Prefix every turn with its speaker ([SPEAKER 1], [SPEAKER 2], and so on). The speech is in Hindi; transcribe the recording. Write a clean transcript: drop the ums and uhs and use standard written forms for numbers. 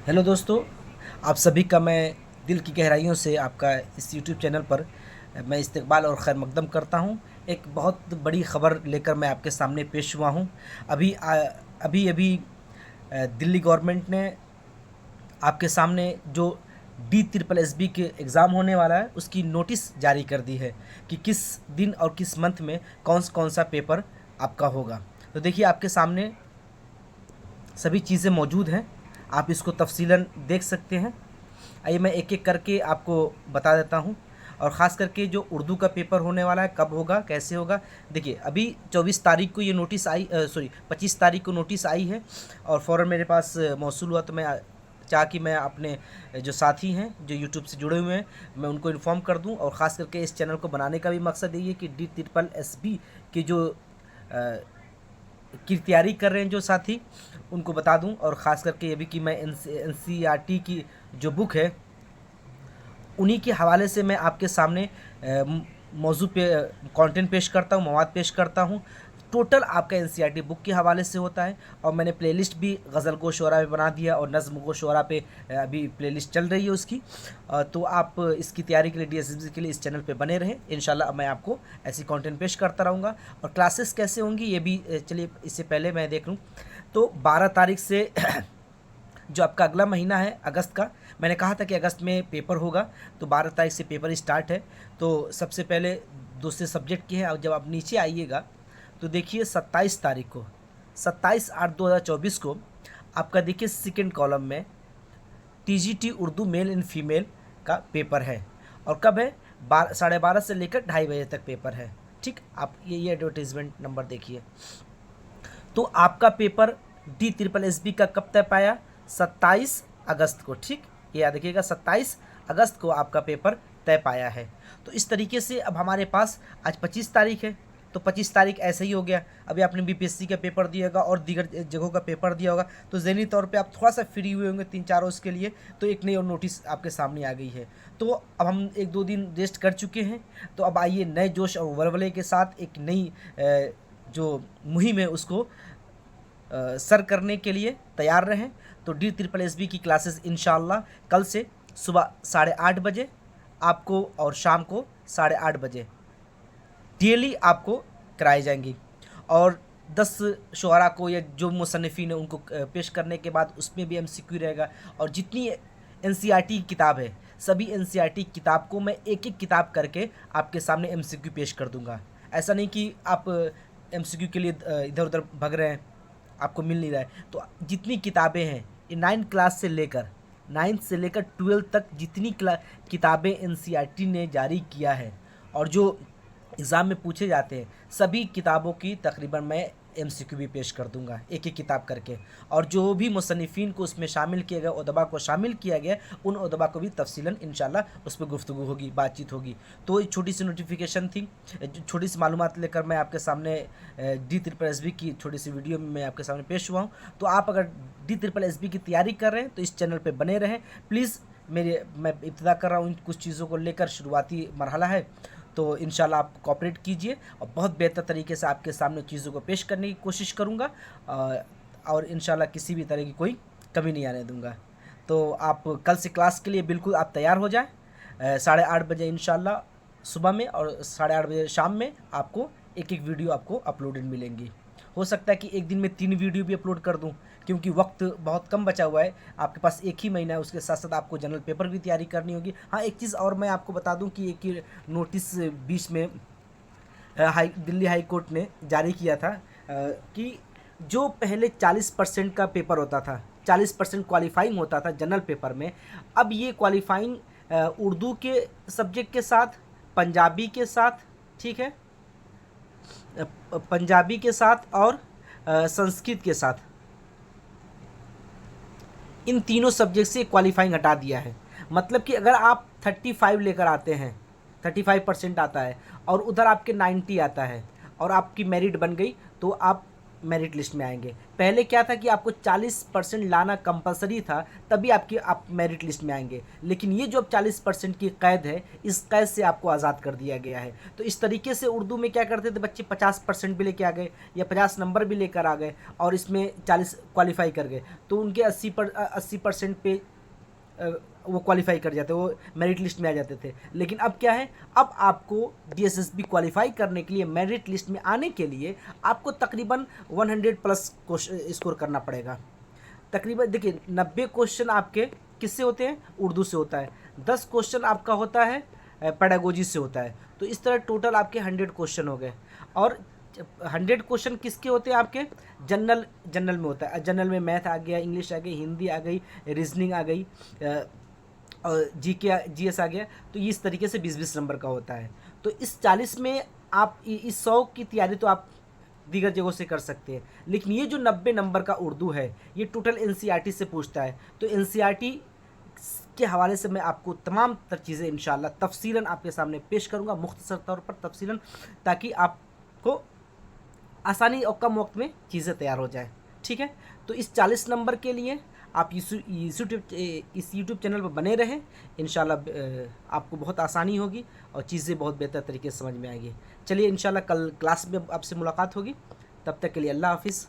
[SPEAKER 1] हेलो दोस्तों, आप सभी का मैं दिल की गहराइयों से आपका इस यूट्यूब चैनल पर मैं इस्तकबाल और खैर मकदम करता हूं। एक बहुत बड़ी ख़बर लेकर मैं आपके सामने पेश हुआ हूं। अभी अभी अभी दिल्ली गवर्नमेंट ने आपके सामने जो D SSB के एग्ज़ाम होने वाला है उसकी नोटिस जारी कर दी है कि किस दिन और किस मंथ में कौन सा पेपर आपका होगा। तो देखिए, आपके सामने सभी चीज़ें मौजूद हैं, आप इसको तफ़सीलन देख सकते हैं। आइए मैं एक एक करके आपको बता देता हूँ। और ख़ास करके जो उर्दू का पेपर होने वाला है, कब होगा, कैसे होगा। देखिए, अभी 24 तारीख को ये नोटिस आई, सॉरी 25 तारीख को नोटिस आई है और फ़ौरन मेरे पास मौसूल हुआ। तो मैं चाह कि मैं अपने जो साथी हैं जो यूट्यूब से जुड़े हुए हैं मैं उनको इन्फॉर्म कर दूं। और ख़ास करके इस चैनल को बनाने का भी मकसद यही है कि D SSB की जो की तैयारी कर रहे हैं जो साथी, उनको बता दूं। और ख़ास करके ये भी कि मैं NCERT की जो बुक है उन्हीं के हवाले से मैं आपके सामने मौजू पे कंटेंट पेश करता हूँ, मवाद पेश करता हूँ। टोटल आपका NCERT बुक के हवाले से होता है। और मैंने प्लेलिस्ट भी गज़ल गो शुअरा पे बना दिया और नज़्म गो शुअरा पे अभी प्लेलिस्ट चल रही है उसकी। तो आप इसकी तैयारी के लिए DSSB के लिए इस चैनल पे बने रहें। इंशाल्लाह मैं आपको ऐसी कंटेंट पेश करता रहूँगा। और क्लासेस कैसे होंगी ये भी चलिए इससे पहले मैं देख लूँ। तो 12 तारीख से जो आपका अगला महीना है अगस्त का, मैंने कहा था कि अगस्त में पेपर होगा, तो 12 तारीख से पेपर स्टार्ट है। तो सबसे पहले दूसरे सब्जेक्ट की है। और जब आप नीचे आइएगा तो देखिए 27 तारीख को, 27/8/2024 को आपका देखिए सेकेंड कॉलम में TGT Urdu male and female का पेपर है। और कब है? 12:30 से लेकर 2:30 बजे तक पेपर है। ठीक, आप ये एडवर्टीजमेंट नंबर देखिए। तो आपका पेपर D SSB का कब तय पाया? 27 अगस्त को। ठीक, ये याद रखिएगा, 27 अगस्त को आपका पेपर तय पाया है। तो इस तरीके से अब हमारे पास आज 25 तारीख है, तो 25 तारीख ऐसे ही हो गया। अभी आपने BPSC का पेपर दिया होगा और दीगर जगहों का पेपर दिया होगा, तो ज़हनी तौर पे आप थोड़ा सा फ्री हुए होंगे 3-4 रोज़ के लिए। तो एक नई और नोटिस आपके सामने आ गई है। तो अब हम 1-2 दिन रेस्ट कर चुके हैं, तो अब आइए नए जोश और वलवले के साथ एक नई जो मुहिम है उसको सर करने के लिए तैयार रहें। तो D SSB की क्लासेस इंशाल्लाह कल से सुबह 8:30 बजे आपको और शाम को 8:30 बजे डेली आपको कराई जाएंगी। और 10 शुअरा को या जो मुसन्निफ़ीन है उनको पेश करने के बाद उसमें भी MCQ रहेगा। और जितनी NCERT की किताब है, सभी NCERT किताब को मैं एक एक किताब करके आपके सामने MCQ पेश कर दूंगा। ऐसा नहीं कि आप MCQ के लिए इधर उधर भग रहे हैं, आपको मिल नहीं रहा है। तो जितनी किताबें हैं ये 9 से लेकर 12 तक जितनी किताबें NCERT ने जारी किया है और जो एग्ज़ाम में पूछे जाते हैं, सभी किताबों की तकरीबन मैं MCQ भी पेश कर दूंगा एक एक किताब करके। और जो भी मुसन्निफ़ीन को उसमें शामिल किया गया, उदबा को शामिल किया गया, उन उदबा को भी तफसीलन इंशाल्लाह उस पर गुफ्तगू होगी, बातचीत होगी। तो एक छोटी सी नोटिफिकेशन थी, छोटी सी मालूमात लेकर मैं आपके सामने D SSB की छोटी सी वीडियो में मैं आपके सामने पेश हुआ हूँ। तो आप अगर D SSB की तैयारी कर रहे हैं तो इस चैनल पर बने रहें प्लीज़। मैं इब्तिदा कर रहा हूँ इन कुछ चीज़ों को लेकर, शुरुआती मरहला है। तो इंशाल्लाह आप कोऑपरेट कीजिए और बहुत बेहतर तरीके से आपके सामने चीज़ों को पेश करने की कोशिश करूँगा। और इंशाल्लाह किसी भी तरह की कोई कमी नहीं आने दूँगा। तो आप कल से क्लास के लिए बिल्कुल आप तैयार हो जाएं। 8:30 बजे इंशाल्लाह सुबह में और 8:30 बजे शाम में आपको एक एक वीडियो आपको अपलोडेड मिलेंगी। हो सकता है कि एक दिन में 3 वीडियो भी अपलोड कर दूं, क्योंकि वक्त बहुत कम बचा हुआ है। आपके पास एक ही महीना है, उसके साथ साथ आपको जनरल पेपर की तैयारी करनी होगी। हाँ, एक चीज़ और मैं आपको बता दूं कि एक नोटिस बीच में दिल्ली हाई कोर्ट ने जारी किया था कि जो पहले 40% का पेपर होता था, 40% क्वालिफाइंग होता था जनरल पेपर में, अब ये क्वालिफाइंग उर्दू के सब्जेक्ट के साथ, पंजाबी के साथ, ठीक है, पंजाबी के साथ और संस्कृत के साथ, इन तीनों सब्जेक्ट से क्वालिफाइंग हटा दिया है। मतलब कि अगर आप 35 लेकर आते हैं, 35% आता है और उधर आपके 90 आता है और आपकी मेरिट बन गई, तो आप मेरिट लिस्ट में आएंगे। पहले क्या था कि आपको 40% लाना कंपलसरी था, तभी आप मेरिट लिस्ट में आएंगे। लेकिन ये जो अब 40% की कैद है, इस कैद से आपको आज़ाद कर दिया गया है। तो इस तरीके से उर्दू में क्या करते थे बच्चे, 50% भी लेके आ गए या 50 नंबर भी लेकर आ गए और इसमें 40 क्वालिफाई कर गए, तो उनके 80% पे वो क्वालिफाई कर जाते, वो मेरिट लिस्ट में आ जाते थे। लेकिन अब क्या है, अब आपको डीएसएसबी क्वालिफाई करने के लिए, मेरिट लिस्ट में आने के लिए आपको तकरीबन 100 प्लस क्वेश्चन स्कोर करना पड़ेगा। तकरीबन देखिए 90 क्वेश्चन आपके किससे होते हैं, उर्दू से होता है, 10 क्वेश्चन आपका होता है पेडागोजी से होता है। तो इस तरह टोटल आपके 100 क्वेश्चन हो गए। और 100 क्वेश्चन किसके होते हैं आपके, जनरल में होता है। जनरल में मैथ आ गया, इंग्लिश आ गई, हिंदी आ गई, रीजनिंग आ गई, और जीएस आ गया। तो इस तरीके से 20-20 नंबर का होता है। तो इस 40 में आप इस 100 की तैयारी तो आप दीगर जगहों से कर सकते हैं। लेकिन ये जो 90 नंबर का उर्दू है, ये टोटल एनसीईआरटी से पूछता है। तो एनसीईआरटी के हवाले से मैं आपको तमाम तर चीज़ें इंशाल्लाह तफसीलन आपके सामने पेश करूँगा, मुख्तसर तौर पर तफसीलन, ताकि आपको आसानी और कम वक्त में चीज़ें तैयार हो जाए। ठीक है, तो इस 40 नंबर के लिए आप इस यूट्यूब चैनल पर बने रहें। इंशाल्लाह आपको बहुत आसानी होगी और चीज़ें बहुत बेहतर तरीके से समझ में आएगी। चलिए इंशाल्लाह कल क्लास में आपसे मुलाकात होगी। तब तक के लिए अल्लाह हाफिज़।